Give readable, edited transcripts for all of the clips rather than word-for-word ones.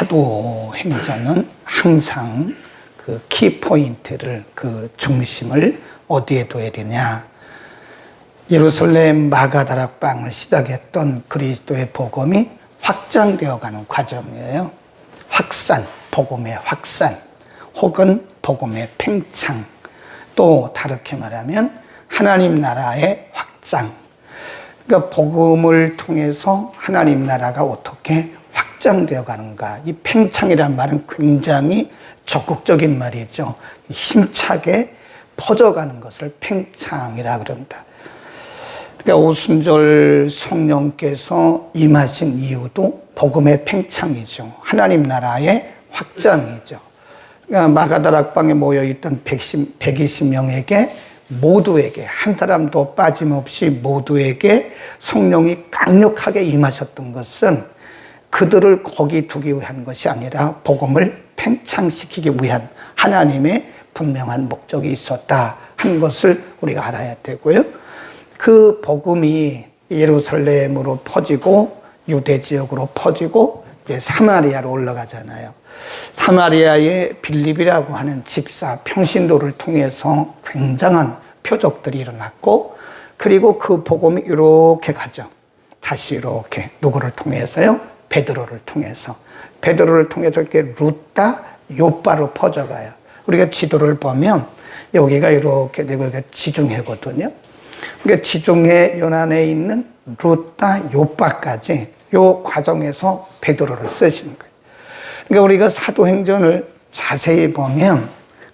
사도행전은 항상 그 키포인트를, 그 중심을 어디에 둬야 되냐. 예루살렘 마가다락방을 시작했던 그리스도의 복음이 확장되어 가는 과정이에요. 확산, 복음의 확산, 혹은 복음의 팽창, 또 다르게 말하면 하나님 나라의 확장. 그러니까 복음을 통해서 하나님 나라가 어떻게 확장되어 가는가. 이 팽창이란 말은 굉장히 적극적인 말이죠. 힘차게 퍼져가는 것을 팽창이라 그런다. 그러니까 오순절 성령께서 임하신 이유도 복음의 팽창이죠. 하나님 나라의 확장이죠. 그러니까 마가다락방에 모여있던 120명에게 모두에게, 한 사람도 빠짐없이 모두에게 성령이 강력하게 임하셨던 것은 그들을 거기 두기 위한 것이 아니라 복음을 팽창시키기 위한 하나님의 분명한 목적이 있었다 하는 것을 우리가 알아야 되고요. 그 복음이 예루살렘으로 퍼지고 유대 지역으로 퍼지고 이제 사마리아로 올라가잖아요. 사마리아의 빌립이라고 하는 집사 평신도를 통해서 굉장한 표적들이 일어났고, 그리고 그 복음이 이렇게 가죠. 다시 이렇게 누구를 통해서요? 베드로를 통해서. 베드로를 통해서 이렇게 루다, 요빠로 퍼져가요. 우리가 지도를 보면 여기가 이렇게 되고 여기가 지중해거든요. 그러니까 지중해 연안에 있는 루다, 요빠까지 요 과정에서 베드로를 쓰시는 거예요. 그러니까 우리가 사도행전을 자세히 보면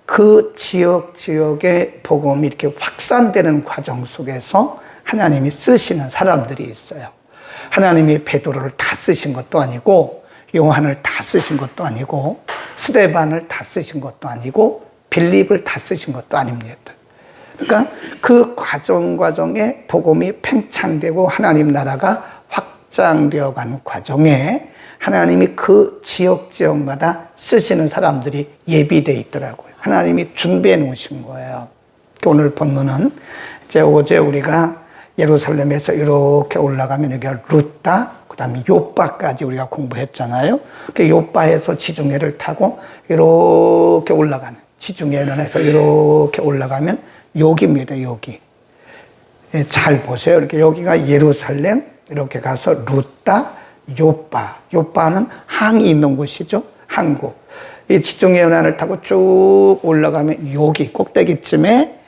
그 지역의 복음이 이렇게 확산되는 과정 속에서 하나님이 쓰시는 사람들이 있어요. 하나님이 베드로를 다 쓰신 것도 아니고, 요한을 다 쓰신 것도 아니고, 스데반을 다 쓰신 것도 아니고, 빌립을 다 쓰신 것도 아닙니다. 그러니까 그 과정에 복음이 팽창되고 하나님 나라가 확장되어 가는 과정에 하나님이 그 지역마다 쓰시는 사람들이 예비되어 있더라고요. 하나님이 준비해 놓으신 거예요. 오늘 본문은 이제 어제 우리가 예루살렘에서 이렇게 올라가면 여기가 루다, 그 다음에 요빠까지 우리가 공부했잖아요. 그 요빠에서 지중해를 타고 이렇게 올라가는, 지중해에서 이렇게 올라가면 여기입니다, 여기. 잘 보세요. 이렇게 여기가 예루살렘, 이렇게 가서 루다, 요빠. 요빠는 항이 있는 곳이죠. 항구. 이 지중해 연안을 타고 쭉 올라가면 여기 꼭대기쯤에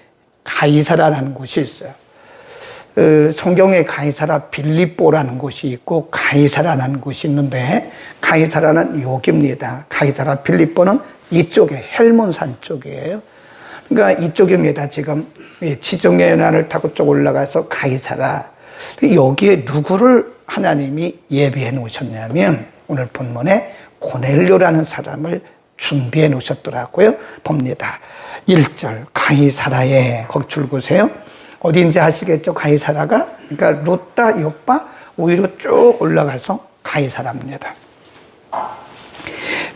가이사라라는 곳이 있어요. 성경에 가이사라 빌립보라는 곳이 있고 가이사라라는 곳이 있는데, 가이사라는 여기입니다. 가이사라 빌립보는 이쪽에 헬몬산 쪽이에요. 그러니까 이쪽입니다. 지금 지중해 연안을 타고 쭉 올라가서 가이사라. 여기에 누구를 하나님이 예비해 놓으셨냐면 오늘 본문에 고넬료라는 사람을 준비해 놓으셨더라고요. 봅니다. 1절 가이사라에, 거기 줄거세요. 어디인지 아시겠죠? 가이사라가. 그러니까 루다, 요빠 위로 쭉 올라가서 가이사라입니다.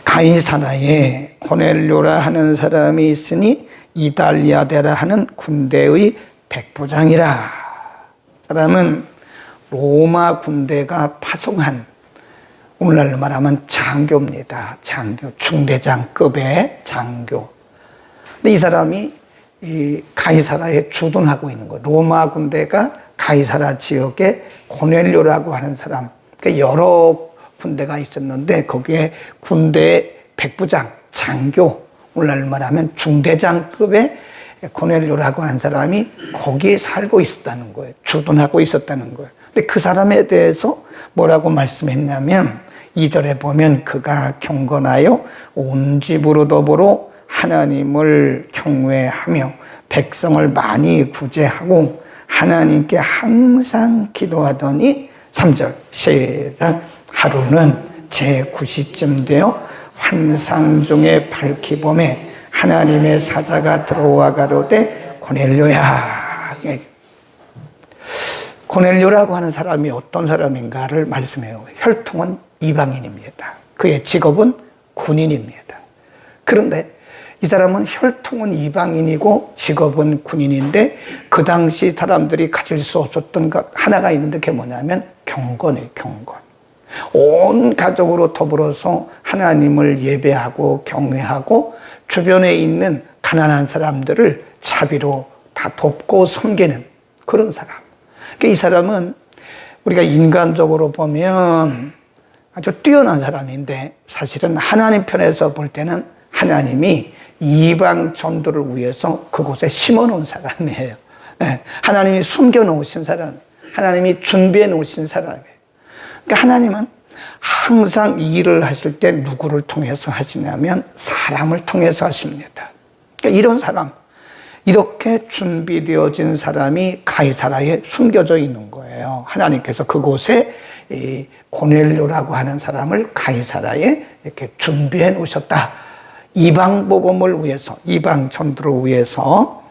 가이사라에 고넬료라 하는 사람이 있으니 이달리아데라 하는 군대의 백부장이라. 사람은 로마 군대가 파송한, 오늘날로 말하면 장교입니다. 장교, 중대장급의 장교. 근데 이 사람이 이 가이사라에 주둔하고 있는 거예요. 로마 군대가 가이사라 지역에 고넬료라고 하는 사람, 그러니까 여러 군대가 있었는데 거기에 군대 백부장, 장교, 오늘날로 말하면 중대장급의 고넬료라고 하는 사람이 거기에 살고 있었다는 거예요. 주둔하고 있었다는 거예요. 근데 그 사람에 대해서 뭐라고 말씀했냐면 2절에 보면 그가 경건하여 온 집으로 더불어 하나님을 경외하며 백성을 많이 구제하고 하나님께 항상 기도하더니 3절 시작. 하루는 제9시쯤 되어 환상 중에 밝히 보매 하나님의 사자가 들어와 가로되 고넬료야. 고넬료라고 하는 사람이 어떤 사람인가를 말씀해요. 혈통은 이방인입니다. 그의 직업은 군인입니다. 그런데 이 사람은 혈통은 이방인이고 직업은 군인인데 그 당시 사람들이 가질 수 없었던 것 하나가 있는데 그게 뭐냐면 경건이에요. 경건. 온 가족으로 더불어서 하나님을 예배하고 경외하고 주변에 있는 가난한 사람들을 자비로 다 돕고 섬기는 그런 사람. 그러니까 이 사람은 우리가 인간적으로 보면 아주 뛰어난 사람인데 사실은 하나님 편에서 볼 때는 하나님이 이방 전도를 위해서 그곳에 심어놓은 사람이에요. 하나님이 숨겨놓으신 사람, 하나님이 준비해 놓으신 사람이에요. 그러니까 하나님은 항상 이 일을 하실 때 누구를 통해서 하시냐면 사람을 통해서 하십니다. 그러니까 이런 사람, 이렇게 준비되어진 사람이 가이사라에 숨겨져 있는 거예요. 하나님께서 그곳에 이 고넬료라고 하는 사람을 가이사라에 이렇게 준비해 놓으셨다. 이방 복음을 위해서, 이방 전도를 위해서.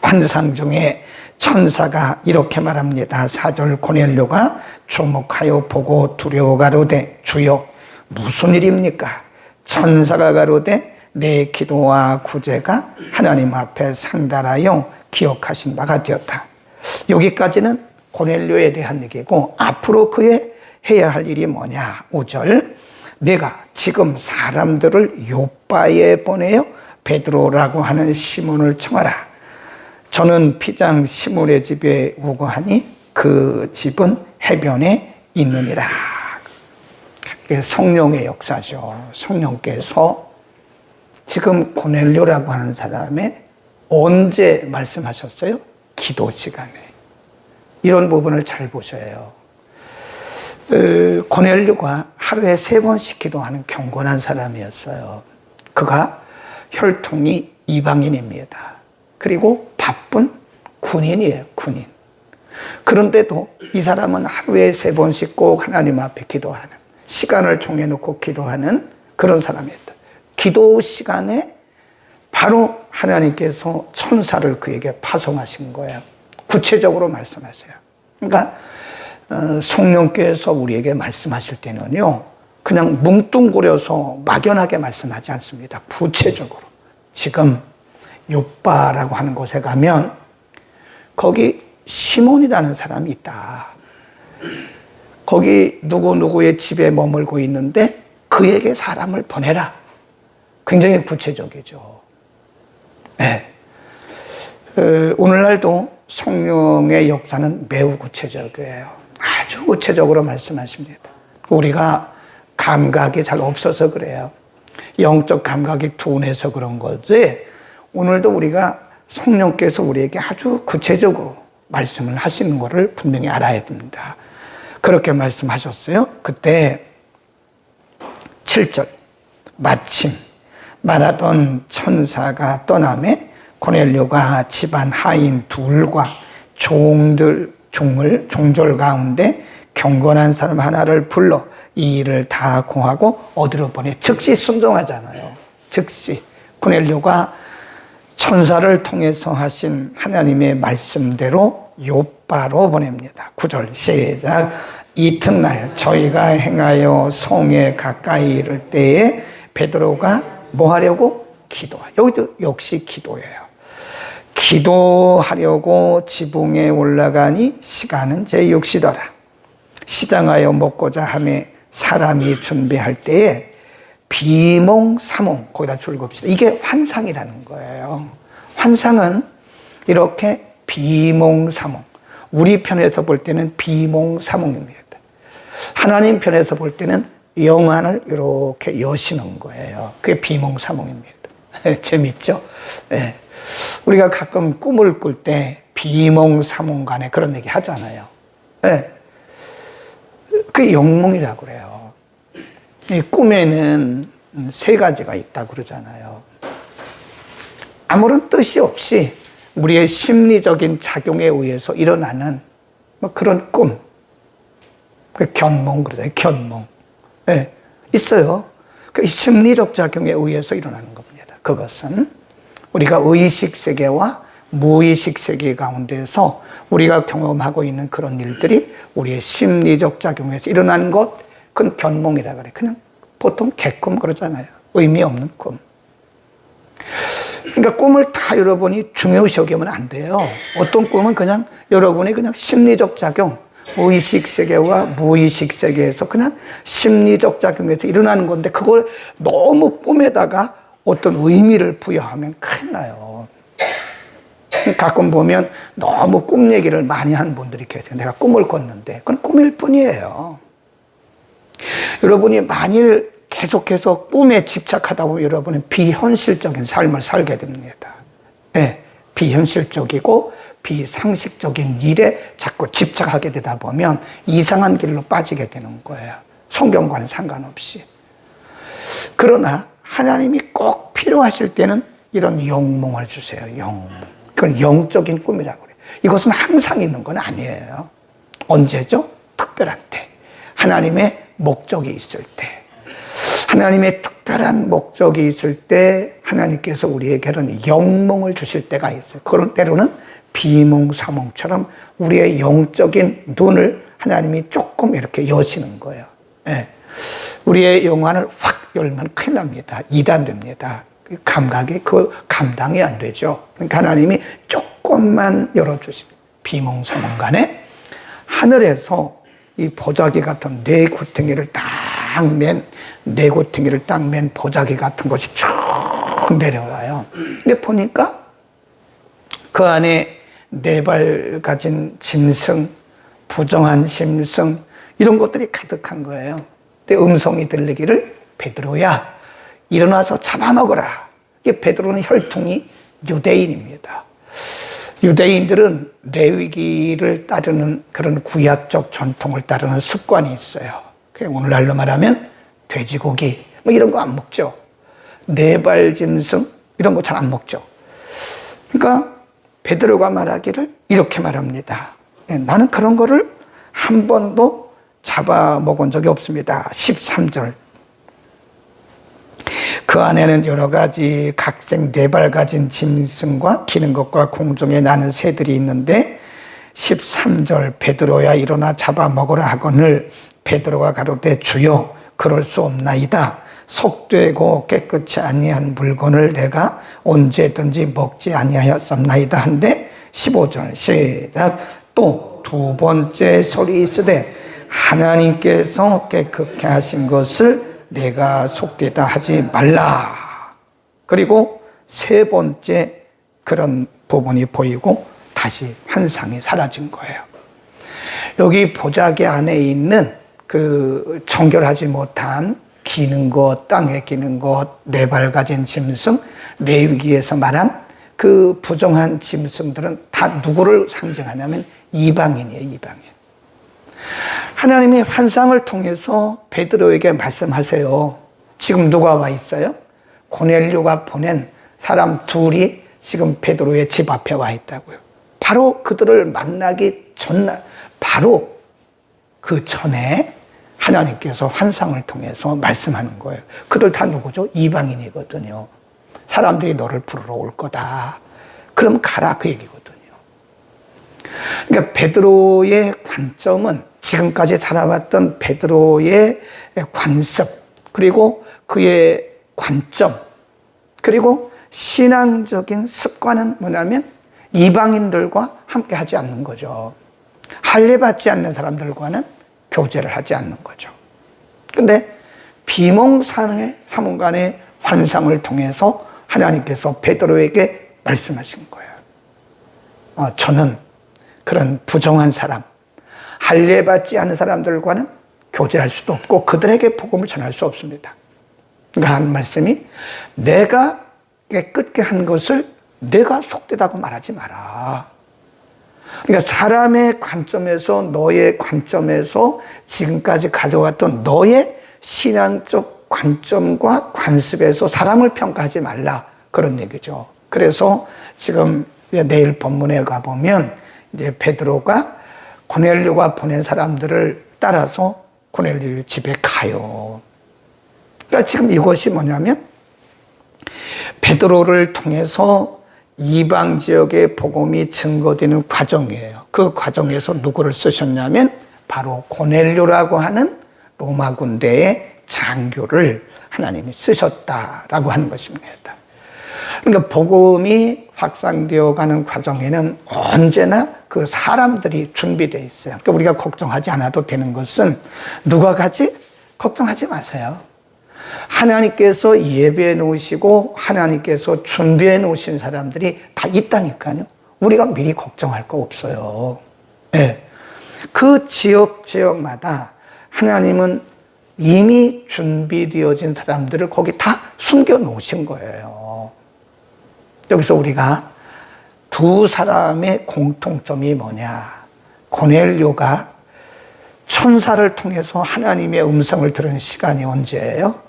환상 중에 천사가 이렇게 말합니다. 4절 고넬료가 주목하여 보고 두려워 가로되 주여 무슨 일입니까? 천사가 가로되 내 기도와 구제가 하나님 앞에 상달하여 기억하신 바가 되었다. 여기까지는 고넬료에 대한 얘기고 앞으로 그의 해야 할 일이 뭐냐? 5절 내가 지금 사람들을 요빠에 보내어 베드로라고 하는 시몬을 청하라. 저는 피장 시몬의 집에 오고 하니 그 집은 해변에 있느니라. 이게 성령의 역사죠. 성령께서 지금 고넬료라고 하는 사람의 언제 말씀하셨어요? 기도 시간에. 이런 부분을 잘 보셔요. 고넬료가 하루에 3번씩 기도하는 경건한 사람이었어요. 그가 혈통이 이방인입니다. 그리고 바쁜 군인이에요, 군인. 그런데도 이 사람은 하루에 3번씩 꼭 하나님 앞에 기도하는, 시간을 정해놓고 기도하는 그런 사람이었다. 기도 시간에 바로 하나님께서 천사를 그에게 파송하신 거예요. 구체적으로 말씀하세요. 그러니까 성령께서 우리에게 말씀하실 때는요, 그냥 뭉뚱그려서 막연하게 말씀하지 않습니다. 구체적으로. 지금 요빠라고 하는 곳에 가면 거기 시몬이라는 사람이 있다. 거기 누구누구의 집에 머물고 있는데 그에게 사람을 보내라. 굉장히 구체적이죠. 네. 오늘날도 성령의 역사는 매우 구체적이에요. 아주 구체적으로 말씀하십니다. 우리가 감각이 잘 없어서 그래요. 영적 감각이 둔해서 그런 거지. 오늘도 우리가 성령께서 우리에게 아주 구체적으로 말씀을 하시는 것을 분명히 알아야 됩니다. 그렇게 말씀하셨어요. 그때 7절 마침 말하던 천사가 떠나매 고넬료가 집안 하인 둘과 종들 종절 가운데 경건한 사람 하나를 불러 이 일을 다 고하고 어디로 보내? 즉시 순종하잖아요. 즉시 고넬료가 천사를 통해서 하신 하나님의 말씀대로 요빠로 보냅니다. 9절 시작. 이튿날 저희가 행하여 성에 가까이 이를 때에 베드로가 뭐 하려고? 기도하. 여기도 역시 기도예요. 기도하려고 지붕에 올라가니 시간은 제6시더라. 시장하여 먹고자 하며 사람이 준비할 때에 비몽사몽, 거기다 줄 긋읍시다. 이게 환상이라는 거예요. 환상은 이렇게 비몽사몽. 우리 편에서 볼 때는 비몽사몽입니다. 하나님 편에서 볼 때는 영안을 이렇게 여시는 거예요. 그게 비몽사몽입니다. 재밌죠? 네. 우리가 가끔 꿈을 꿀 때 비몽사몽 간에 그런 얘기 하잖아요. 네. 그게 영몽이라고 그래요. 이 꿈에는 3가지가 있다고 그러잖아요. 아무런 뜻이 없이 우리의 심리적인 작용에 의해서 일어나는 뭐 그런 꿈. 견몽 그러잖아요. 견몽. 네, 있어요. 그 심리적 작용에 의해서 일어나는 겁니다. 그것은 우리가 의식 세계와 무의식 세계 가운데서 우리가 경험하고 있는 그런 일들이 우리의 심리적 작용에서 일어나는 것, 그건 견몽이라 그래. 그냥 보통 개꿈 그러잖아요. 의미 없는 꿈. 그러니까 꿈을 다 여러분이 중요시 여기면 안 돼요. 어떤 꿈은 그냥 여러분이 그냥 심리적 작용, 의식 세계와 무의식 세계에서 그냥 심리적 작용에서 일어나는 건데 그걸 너무 꿈에다가 어떤 의미를 부여하면 큰일 나요. 가끔 보면 너무 꿈 얘기를 많이 하는 분들이 계세요. 내가 꿈을 꿨는데 그건 꿈일 뿐이에요. 여러분이 만일 계속해서 꿈에 집착하다 보면 여러분은 비현실적인 삶을 살게 됩니다. 네, 비현실적이고 비상식적인 일에 자꾸 집착하게 되다 보면 이상한 길로 빠지게 되는 거예요. 성경과는 상관없이. 그러나 하나님이 꼭 필요하실 때는 이런 영몽을 주세요. 영몽. 그건 영적인 꿈이라고 그래요. 이것은 항상 있는 건 아니에요. 언제죠? 특별한 때. 하나님의 목적이 있을 때. 하나님의 특별한 목적이 있을 때 하나님께서 우리에게는 영몽을 주실 때가 있어요. 그런 때로는 비몽사몽처럼 우리의 영적인 눈을 하나님이 조금 이렇게 여시는 거예요. 네. 우리의 영안을 확 열면 큰일 납니다. 이단됩니다. 감각이 그 감당이 안 되죠. 그러니까 하나님이 조금만 열어주십니다. 비몽사몽 간에 하늘에서 이 보자기 같은 네 구덩이를 딱 맨 보자기 같은 것이 쭉 내려와요. 근데 보니까 그 안에 네 발 가진 짐승, 부정한 짐승 이런 것들이 가득한 거예요. 근데 음성이 들리기를 베드로야 일어나서 잡아먹어라. 이게 베드로는 혈통이 유대인입니다. 유대인들은 레위기를 따르는 그런 구약적 전통을 따르는 습관이 있어요. 오늘날로 말하면 돼지고기 뭐 이런 거 안 먹죠. 네 발 짐승 이런 거 잘 안 먹죠. 그러니까 베드로가 말하기를 이렇게 말합니다. 나는 그런 거를 한 번도 잡아먹은 적이 없습니다. 13절. 그 안에는 여러 가지 각색 네 발 가진 짐승과 기는 것과 공중에 나는 새들이 있는데 13절 베드로야 일어나 잡아먹으라 하거늘 베드로가 가로되 주여 그럴 수 없나이다. 속되고 깨끗이 아니한 물건을 내가 언제든지 먹지 아니하였었나이다 한데 15절 시작. 또 두 번째 소리 있으되 하나님께서 깨끗게 하신 것을 내가 속되다 하지 말라. 그리고 세 번째 그런 부분이 보이고 다시 환상이 사라진 거예요. 여기 보자기 안에 있는 그 정결하지 못한 기는 것, 땅에 기는 것, 네 발 가진 짐승, 레위기에서 말한 그 부정한 짐승들은 다 누구를 상징하냐면 이방인이에요, 이방인. 하나님의 환상을 통해서 베드로에게 말씀하세요. 지금 누가 와 있어요? 고넬료가 보낸 사람 둘이 지금 베드로의 집 앞에 와 있다고요. 바로 그들을 만나기 전날, 바로 그 전에 하나님께서 환상을 통해서 말씀하는 거예요. 그들 다 누구죠? 이방인이거든요. 사람들이 너를 부르러 올 거다. 그럼 가라 그 얘기거든요. 그러니까 베드로의 관점은 지금까지 살아왔던 베드로의 관습, 그리고 그의 관점, 그리고 신앙적인 습관은 뭐냐면 이방인들과 함께 하지 않는 거죠. 할례받지 않는 사람들과는 교제를 하지 않는 거죠. 근데 비몽사몽간의 환상을 통해서 하나님께서 베드로에게 말씀하신 거예요. 저는 그런 부정한 사람, 할례받지 않은 사람들과는 교제할 수도 없고 그들에게 복음을 전할 수 없습니다. 그러니까 하는 말씀이 내가 깨끗게 한 것을 내가 속되다고 말하지 마라. 그러니까 사람의 관점에서, 너의 관점에서 지금까지 가져왔던 너의 신앙적 관점과 관습에서 사람을 평가하지 말라, 그런 얘기죠. 그래서 지금 내일 본문에 가보면 이제 베드로가 고넬료가 보낸 사람들을 따라서 고넬료 집에 가요. 그러니까 지금 이것이 뭐냐면 베드로를 통해서 이방 지역의 복음이 증거되는 과정이에요. 그 과정에서 누구를 쓰셨냐면 바로 고넬료라고 하는 로마 군대의 장교를 하나님이 쓰셨다라고 하는 것입니다. 그러니까 복음이 확산되어 가는 과정에는 언제나 그 사람들이 준비되어 있어요. 그러니까 우리가 걱정하지 않아도 되는 것은 누가 가지? 걱정하지 마세요. 하나님께서 예배해 놓으시고 하나님께서 준비해 놓으신 사람들이 다 있다니까요. 우리가 미리 걱정할 거 없어요. 네. 그 지역마다 하나님은 이미 준비되어진 사람들을 거기 다 숨겨 놓으신 거예요. 여기서 우리가 두 사람의 공통점이 뭐냐? 고넬료가 천사를 통해서 하나님의 음성을 들은 시간이 언제예요?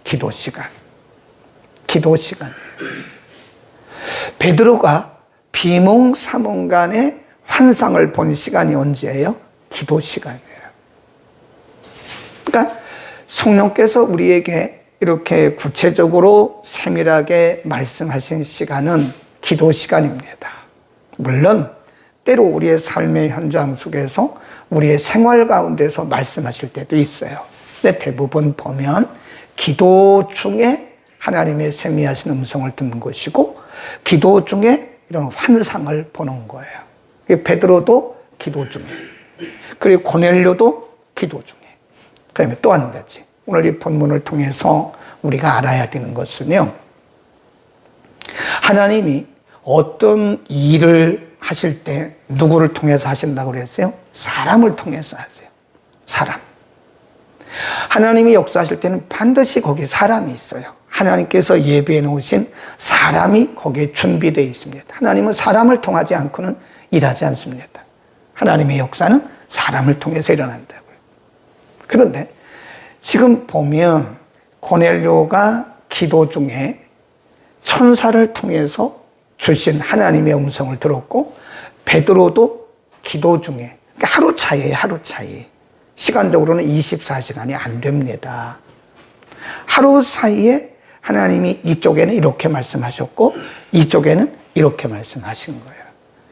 기도 시간. 기도 시간. 베드로가 비몽사몽간의 환상을 본 시간이 언제예요? 기도 시간이에요. 그러니까 성령께서 우리에게 이렇게 구체적으로 세밀하게 말씀하신 시간은 기도 시간입니다. 물론 때로 우리의 삶의 현장 속에서 우리의 생활 가운데서 말씀하실 때도 있어요. 근데 대부분 보면 기도 중에 하나님의 세미하신 음성을 듣는 것이고 기도 중에 이런 환상을 보는 거예요. 베드로도 기도 중에, 그리고 고넬료도 기도 중에. 그다음에 또 한 가지, 오늘 이 본문을 통해서 우리가 알아야 되는 것은요, 하나님이 어떤 일을 하실 때 누구를 통해서 하신다고 그랬어요? 사람을 통해서 하세요. 사람. 하나님이 역사하실 때는 반드시 거기에 사람이 있어요. 하나님께서 예비해 놓으신 사람이 거기에 준비되어 있습니다. 하나님은 사람을 통하지 않고는 일하지 않습니다. 하나님의 역사는 사람을 통해서 일어난다고요. 그런데 지금 보면 고넬료가 기도 중에 천사를 통해서 주신 하나님의 음성을 들었고, 베드로도 기도 중에, 그러니까 하루 차이예요, 하루 차이. 시간적으로는 24시간이 안 됩니다. 하루 사이에 하나님이 이쪽에는 이렇게 말씀하셨고 이쪽에는 이렇게 말씀하신 거예요.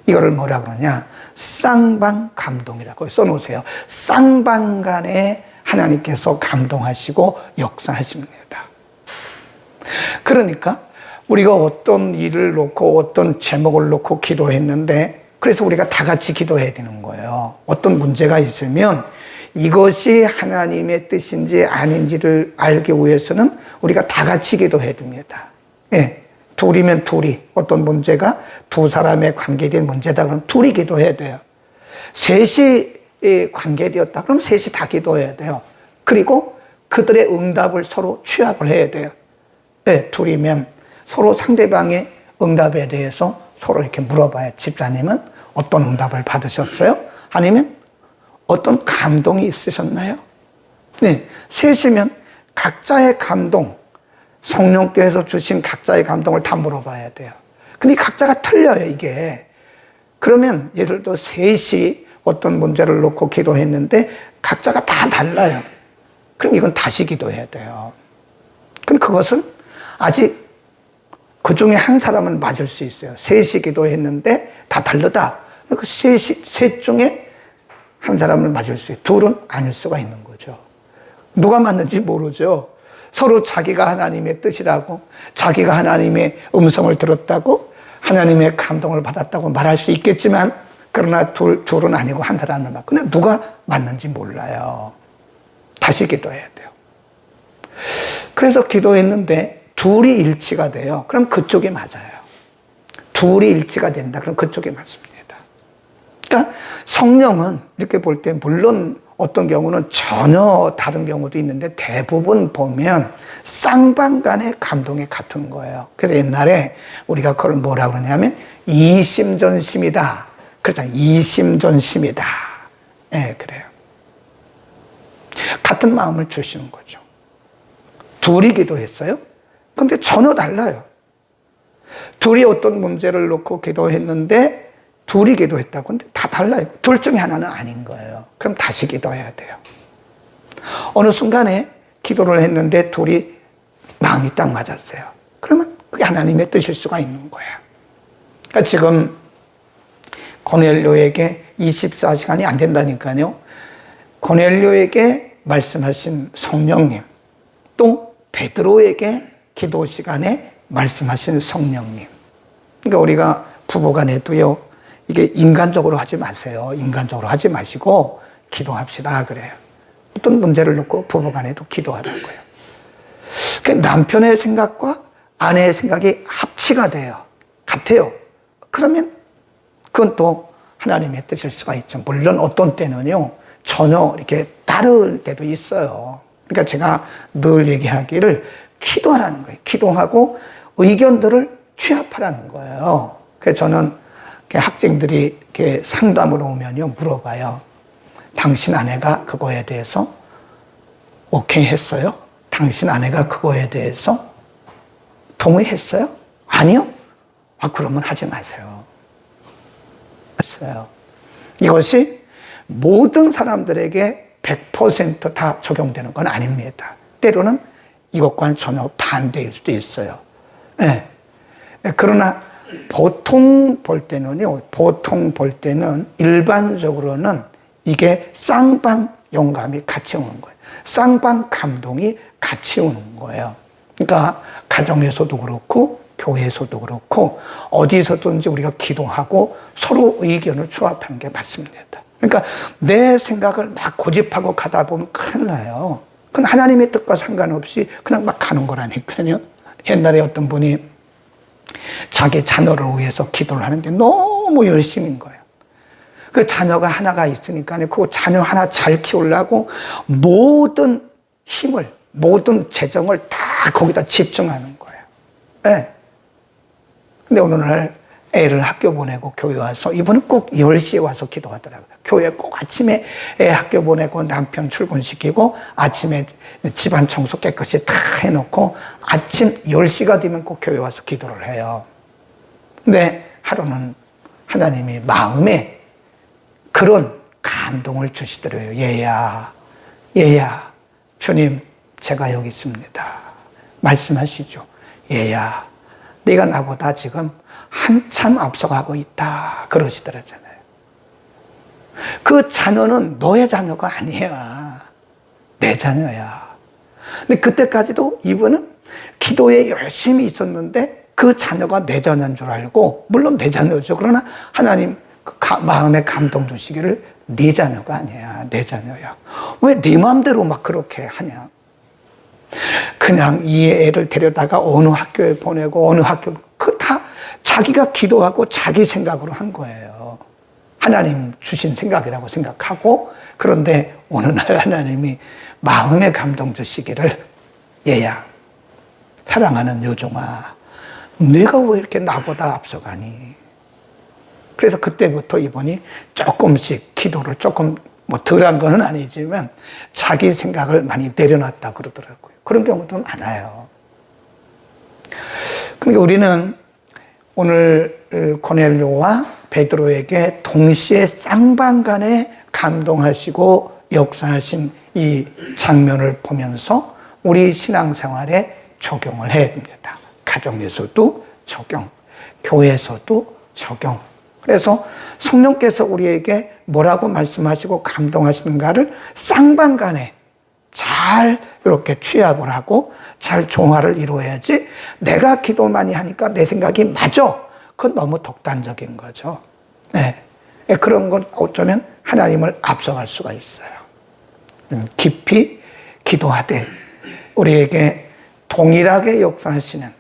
이거를 뭐라 그러냐? 쌍방감동이라고 써놓으세요. 쌍방간에 하나님께서 감동하시고 역사하십니다. 그러니까 우리가 어떤 일을 놓고 어떤 제목을 놓고 기도했는데, 그래서 우리가 다 같이 기도해야 되는 거예요. 어떤 문제가 있으면 이것이 하나님의 뜻인지 아닌지를 알기 위해서는 우리가 다 같이 기도해야 됩니다. 예, 둘이면 둘이, 어떤 문제가 두 사람의 관계된 문제다 그러면 둘이 기도해야 돼요. 셋이 관계되었다 그럼 셋이 다 기도해야 돼요. 그리고 그들의 응답을 서로 취합을 해야 돼요. 예, 둘이면 서로 상대방의 응답에 대해서 서로 이렇게 물어봐요. 집사님은 어떤 응답을 받으셨어요? 아니면 어떤 감동이 있으셨나요? 네, 셋이면 각자의 감동, 성령께서 주신 각자의 감동을 다 물어봐야 돼요. 근데 각자가 틀려요, 이게. 그러면 예를 들어 셋이 어떤 문제를 놓고 기도했는데 각자가 다 달라요. 그럼 이건 다시 기도해야 돼요. 그럼 그것은 아직 그 중에 한 사람은 맞을 수 있어요. 셋이 기도했는데 다 다르다. 그 셋 중에 한 사람을 맞을 수 있어요. 둘은 아닐 수가 있는 거죠. 누가 맞는지 모르죠. 서로 자기가 하나님의 뜻이라고, 자기가 하나님의 음성을 들었다고, 하나님의 감동을 받았다고 말할 수 있겠지만, 그러나 둘은 아니고 한 사람을 맞고, 근데 누가 맞는지 몰라요. 다시 기도해야 돼요. 그래서 기도했는데 둘이 일치가 돼요. 그럼 그쪽이 맞아요. 둘이 일치가 된다. 그럼 그쪽이 맞습니다. 그러니까 성령은 이렇게 볼 때 물론 어떤 경우는 전혀 다른 경우도 있는데 대부분 보면 쌍방간의 감동이 같은 거예요. 그래서 옛날에 우리가 그걸 뭐라 그러냐면 이심전심이다. 그렇잖아요. 이심전심이다. 예, 네, 그래요. 같은 마음을 주시는 거죠. 둘이 기도했어요. 근데 전혀 달라요. 둘이 어떤 문제를 놓고 기도했는데 둘이 기도했다고. 근데 다 달라요. 둘 중에 하나는 아닌 거예요. 그럼 다시 기도해야 돼요. 어느 순간에 기도를 했는데 둘이 마음이 딱 맞았어요. 그러면 그게 하나님의 뜻일 수가 있는 거예요. 그러니까 지금 고넬료에게 24시간이 안 된다니까요. 고넬료에게 말씀하신 성령님, 또 베드로에게 기도 시간에 말씀하신 성령님. 그러니까 우리가 부부간에도요, 이게 인간적으로 하지 마세요. 인간적으로 하지 마시고 기도합시다 그래요. 어떤 문제를 놓고 부부간에도 기도하라고요. 남편의 생각과 아내의 생각이 합치가 돼요. 같아요. 그러면 그건 또 하나님의 뜻일 수가 있죠. 물론 어떤 때는요, 전혀 이렇게 다를 때도 있어요. 그러니까 제가 늘 얘기하기를 기도하라는 거예요. 기도하고 의견들을 취합하라는 거예요. 그래서 저는 학생들이 이렇게 상담으로 오면요, 물어봐요. 당신 아내가 그거에 대해서 오케이 했어요? 당신 아내가 그거에 대해서 동의했어요? 아니요? 그러면 하지 마세요. 했어요. 이것이 모든 사람들에게 100% 다 적용되는 건 아닙니다. 때로는 이것과는 전혀 반대일 수도 있어요. 네. 그러나 보통 볼 때는 일반적으로는 이게 쌍방 영감이 같이 오는 거예요. 쌍방 감동이 같이 오는 거예요. 그러니까 가정에서도 그렇고 교회에서도 그렇고 어디서든지 우리가 기도하고 서로 의견을 조합하는 게 맞습니다. 그러니까 내 생각을 막 고집하고 가다 보면 큰일 나요. 그건 하나님의 뜻과 상관없이 그냥 막 가는 거라니까요. 옛날에 어떤 분이 자기 자녀를 위해서 기도를 하는데 너무 열심인 거예요. 그 자녀가 하나가 있으니까 그 자녀 하나 잘 키우려고 모든 힘을, 모든 재정을 다 거기다 집중하는 거예요. 네. 근데 어느 날 애를 학교 보내고 교회 와서, 이분은 꼭 10시에 와서 기도하더라고요. 교회 꼭 아침에 애 학교 보내고 남편 출근시키고 아침에 집안 청소 깨끗이 다 해놓고 아침 10시가 되면 꼭 교회 와서 기도를 해요. 근데 하루는 하나님이 마음에 그런 감동을 주시더래요. 얘야, 주님, 제가 여기 있습니다. 말씀하시죠. 얘야, 네가 나보다 지금 한참 앞서가고 있다. 그러시더라잖아요. 그 자녀는 너의 자녀가 아니야. 내 자녀야. 근데 그때까지도 이분은 기도에 열심히 있었는데 그 자녀가 내 자녀인 줄 알고, 물론 내 자녀죠. 그러나 하나님 마음에 감동 주시기를 네 자녀가 아니야. 내 자녀야. 왜 네 마음대로 막 그렇게 하냐. 그냥 이 애를 데려다가 어느 학교에 보내고 어느 학교, 그 다 자기가 기도하고 자기 생각으로 한 거예요. 하나님 주신 생각이라고 생각하고, 그런데 어느 날 하나님이 마음에 감동 주시기를 얘야, 사랑하는 요종아, 네가 왜 이렇게 나보다 앞서가니? 그래서 그때부터 이분이 조금씩 기도를 조금 덜한 건 아니지만 자기 생각을 많이 내려놨다 그러더라고요. 그런 경우도 많아요. 그러니까 우리는 오늘 고넬료와 베드로에게 동시에 쌍방간에 감동하시고 역사하신 이 장면을 보면서 우리 신앙생활에 적용을 해야 됩니다. 가정에서도 적용, 교회에서도 적용. 그래서 성령께서 우리에게 뭐라고 말씀하시고 감동하시는가를 쌍방간에 잘 이렇게 취합을 하고 잘 조화를 이루어야지, 내가 기도 많이 하니까 내 생각이 맞아. 그건 너무 독단적인 거죠. 네. 그런 건 어쩌면 하나님을 앞서갈 수가 있어요. 깊이 기도하되 우리에게 동일하게 역사하시는,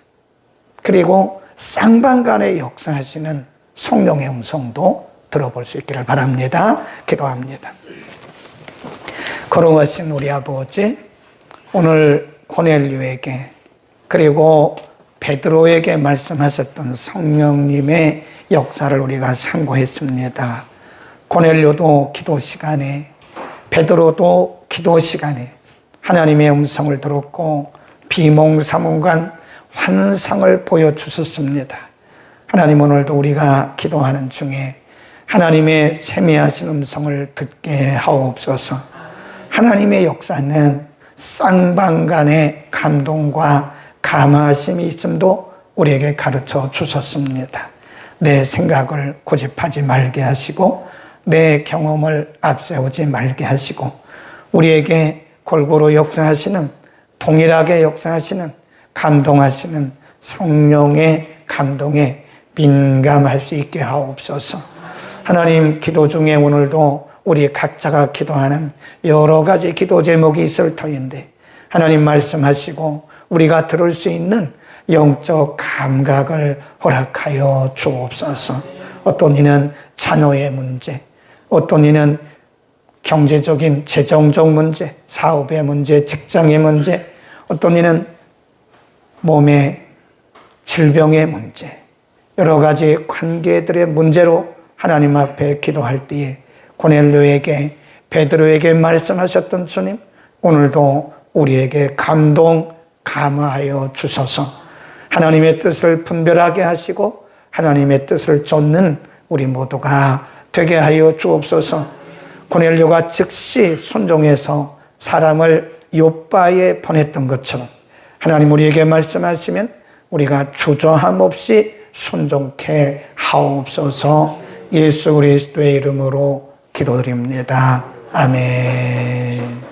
그리고 쌍방간에 역사하시는 성령의 음성도 들어볼 수 있기를 바랍니다. 기도합니다. 거룩하신 우리 아버지, 오늘 고넬료에게 그리고 베드로에게 말씀하셨던 성령님의 역사를 우리가 상고했습니다. 고넬료도 기도 시간에, 베드로도 기도 시간에 하나님의 음성을 들었고 비몽사몽간 환상을 보여주셨습니다. 하나님, 오늘도 우리가 기도하는 중에 하나님의 세미하신 음성을 듣게 하옵소서. 하나님의 역사는 쌍방간의 감동과 감화심이 있음도 우리에게 가르쳐 주셨습니다. 내 생각을 고집하지 말게 하시고 내 경험을 앞세우지 말게 하시고 우리에게 골고루 역사하시는, 동일하게 역사하시는, 감동하시는 성령의 감동에 민감할 수 있게 하옵소서. 하나님, 기도 중에 오늘도 우리 각자가 기도하는 여러 가지 기도 제목이 있을 터인데 하나님 말씀하시고 우리가 들을 수 있는 영적 감각을 허락하여 주옵소서. 어떤 이는 자녀의 문제, 어떤 이는 경제적인 재정적 문제, 사업의 문제, 직장의 문제, 어떤 이는 몸의 질병의 문제, 여러 가지 관계들의 문제로 하나님 앞에 기도할 때에 고넬료에게, 베드로에게 말씀하셨던 주님, 오늘도 우리에게 감동, 감화하여 주소서. 하나님의 뜻을 분별하게 하시고 하나님의 뜻을 쫓는 우리 모두가 되게 하여 주옵소서. 고넬료가 즉시 순종해서 사람을 요빠에 보냈던 것처럼 하나님 우리에게 말씀하시면 우리가 주저함 없이 순종케 하옵소서. 예수 그리스도의 이름으로 기도드립니다. 아멘.